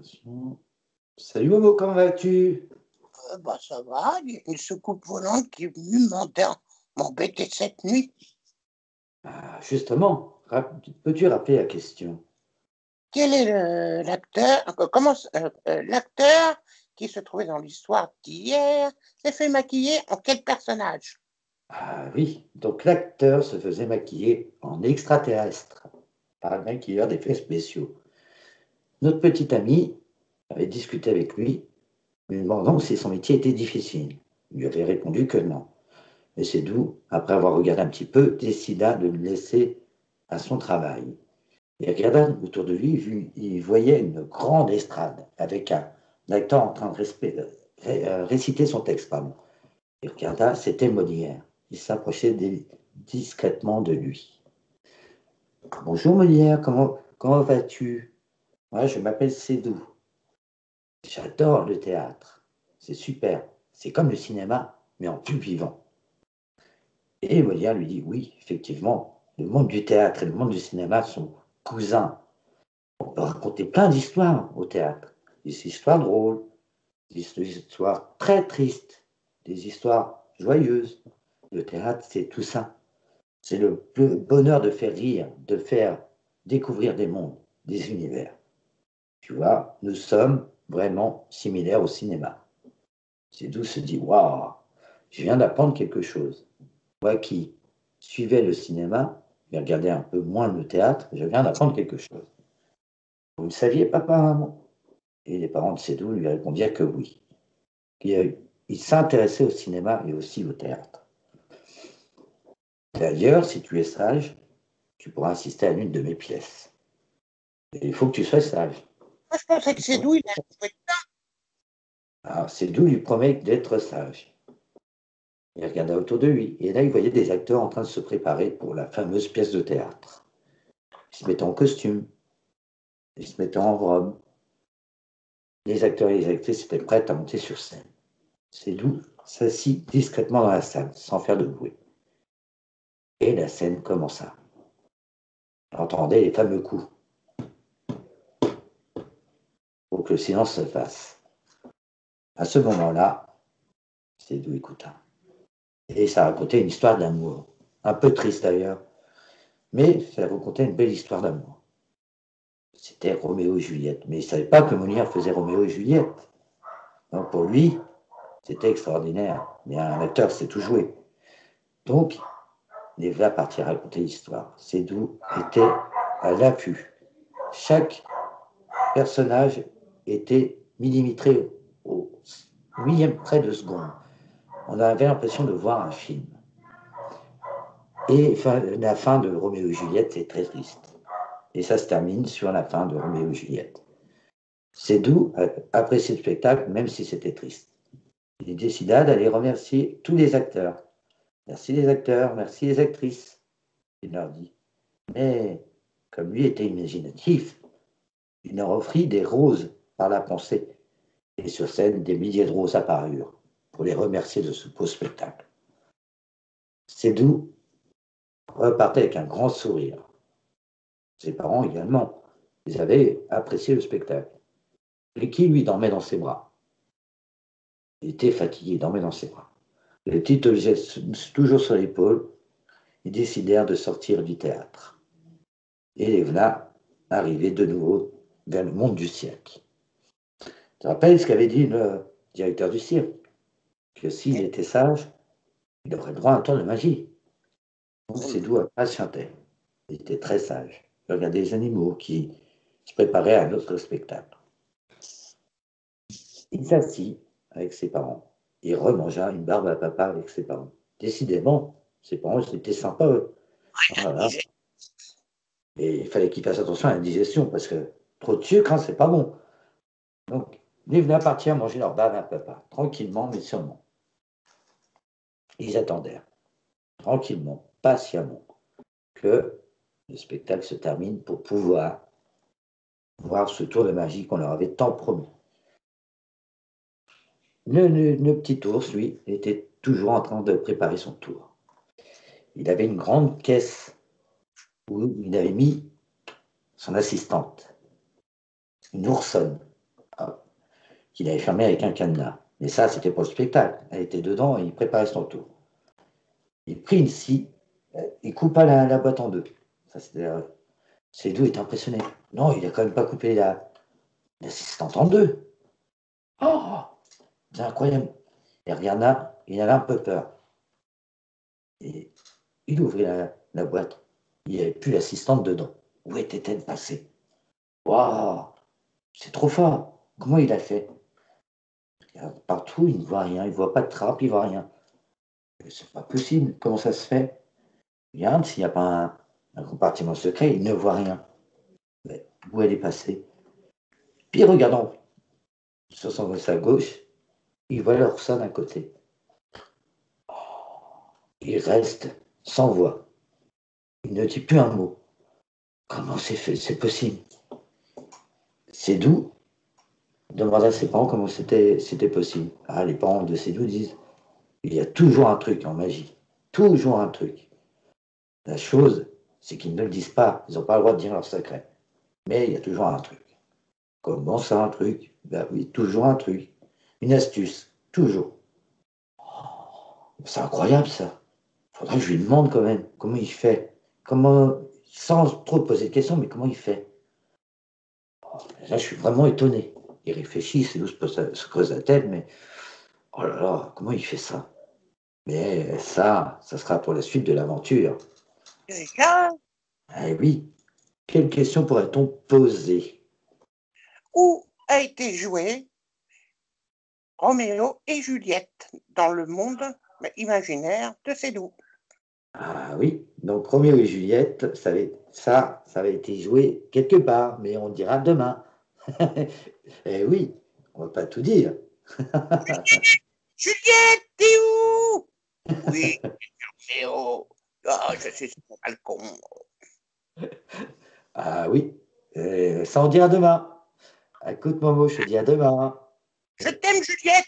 Attention. Salut Momo, comment vas-tu? Ça va, il y a une soucoupe volante qui est venue m'embêter cette nuit. Justement, peux-tu rappeler la question? Quel est l'acteur qui se trouvait dans l'histoire d'hier s'est fait maquiller en quel personnage? Ah oui, donc l'acteur se faisait maquiller en extraterrestre par un maquilleur d'effets spéciaux. Notre petit ami avait discuté avec lui, lui demandant si son métier était difficile. Il lui avait répondu que non. Mais c'est d'où, après avoir regardé un petit peu, décida de le laisser à son travail. Il regarda autour de lui, il voyait une grande estrade avec un acteur en train de réciter son texte. Pardon. Il regarda, c'était Molière. Il s'approchait discrètement de lui. Bonjour Molière, comment vas-tu? Moi, je m'appelle Sédou. J'adore le théâtre. C'est super. C'est comme le cinéma, mais en plus vivant. Et Molière lui dit, oui, effectivement, le monde du théâtre et le monde du cinéma sont cousins. On peut raconter plein d'histoires au théâtre. Des histoires drôles, des histoires très tristes, des histoires joyeuses. Le théâtre, c'est tout ça. C'est le bonheur de faire rire, de faire découvrir des mondes, des univers. Tu vois, nous sommes vraiment similaires au cinéma. C'est d'où se dit, waouh, je viens d'apprendre quelque chose. Moi qui suivais le cinéma, mais regardais un peu moins le théâtre, je viens d'apprendre quelque chose. Vous le saviez, papa, maman? Et les parents de Sédou lui répondirent que oui. Il s'intéressait au cinéma et aussi au théâtre. D'ailleurs, si tu es sage, tu pourras assister à l'une de mes pièces. Et il faut que tu sois sage. Moi, je pensais que c'est d'où il a joué. Alors, Sédou lui promet d'être sage. Il regarda autour de lui, et là, il voyait des acteurs en train de se préparer pour la fameuse pièce de théâtre. Ils se mettaient en costume, ils se mettaient en robe. Les acteurs et les actrices étaient prêts à monter sur scène. Sédou s'assit discrètement dans la salle, sans faire de bruit. Et la scène commença. On entendait les fameux coups. Pour que le silence se fasse. À ce moment-là, Sédou écouta. Et ça racontait une histoire d'amour. Un peu triste d'ailleurs, mais ça racontait une belle histoire d'amour. C'était Roméo et Juliette. Mais il ne savait pas que Molière faisait Roméo et Juliette. Donc pour lui, c'était extraordinaire. Mais un acteur sait tout jouer. Donc, il va partir raconter l'histoire. Sédou était à l'affût. Chaque personnage était millimétré au millième près de seconde. On avait l'impression de voir un film. Et la fin de Roméo et Juliette, c'est très triste. Et ça se termine sur la fin de Roméo et Juliette. Sédou appréciait le spectacle, même si c'était triste. Il décida d'aller remercier tous les acteurs. Merci les acteurs, merci les actrices, il leur dit. Mais comme lui était imaginatif, il leur offrit des roses par la pensée. Et sur scène, des milliers de roses apparurent pour les remercier de ce beau spectacle. Sédou repartait avec un grand sourire. Ses parents également, ils avaient apprécié le spectacle. Et qui lui dormait dans ses bras? Il était fatigué, il dormait dans ses bras. Le petit objet toujours sur l'épaule, ils décidèrent de sortir du théâtre. Et les voilà arrivés de nouveau vers le monde du cirque. Tu te rappelles ce qu'avait dit le directeur du cirque? Que s'il était sage, il aurait droit à un tour de magie. Donc Sédou patientait. Il était très sage. Il regardait les animaux qui se préparaient à un autre spectacle. Il s'assit avec ses parents. Il remangea une barbe à papa avec ses parents. Décidément, ses parents étaient sympas, eux. Voilà. Et il fallait qu'il fasse attention à la digestion, parce que trop de sucre, hein, c'est pas bon. Donc, ils venaient partir manger leur barbe à papa, tranquillement, mais sûrement. Ils attendèrent, tranquillement, patiemment, que le spectacle se termine pour pouvoir voir ce tour de magie qu'on leur avait tant promis. Le petit ours, lui, était toujours en train de préparer son tour. Il avait une grande caisse où il avait mis son assistante, une oursonne. qu'il avait fermé avec un cadenas. Mais ça, c'était pour le spectacle. Elle était dedans et il préparait son tour. Il prit une scie, il coupa la boîte en deux. Ça, Sédou est impressionné. Non, il a quand même pas coupé l'assistante en deux. Oh, c'est incroyable. Et Rihanna, il avait un peu peur. Et il ouvrit la boîte. Il n'y avait plus l'assistante dedans. Où était-elle passée? Waouh, c'est trop fort. Comment il a fait? Il regarde partout, il ne voit rien. Il ne voit pas de trappe, il ne voit rien. C'est pas possible. Comment ça se fait? Il regarde s'il n'y a pas un compartiment secret, il ne voit rien. Mais où elle est passée? Puis regardons sur sa gauche, il voit l'Orson à côté. Il reste sans voix. Il ne dit plus un mot. Comment c'est fait? C'est possible. Sédou demanda à ses parents comment c'était possible. Ah, les parents de Sédou disent, il y a toujours un truc en magie. Toujours un truc. La chose, c'est qu'ils ne le disent pas. Ils n'ont pas le droit de dire leur secret. Mais il y a toujours un truc. Comment ça, un truc? Ben oui, toujours un truc. Une astuce. Toujours. C'est incroyable, ça. Faudrait que je lui demande quand même comment il fait. Comment, sans trop poser de questions, mais comment il fait? Là, je suis vraiment étonné. Il réfléchit, c'est se creuse la tête, mais oh là là, comment il fait ça? Mais ça sera pour la suite de l'aventure. Déjà, Eh oui, quelle question pourrait-on poser? où a été joué Roméo et Juliette dans le monde imaginaire de Sédou? Ah oui, donc Roméo et Juliette, ça avait été joué quelque part, mais on dira demain. Eh oui, on va pas tout dire. Juliette, t'es où? Oui, Roméo. Ah, je suis sur mon balcon. Ah oui, ça on dira demain. Écoute Momo, je te dis à demain. Je t'aime, Juliette.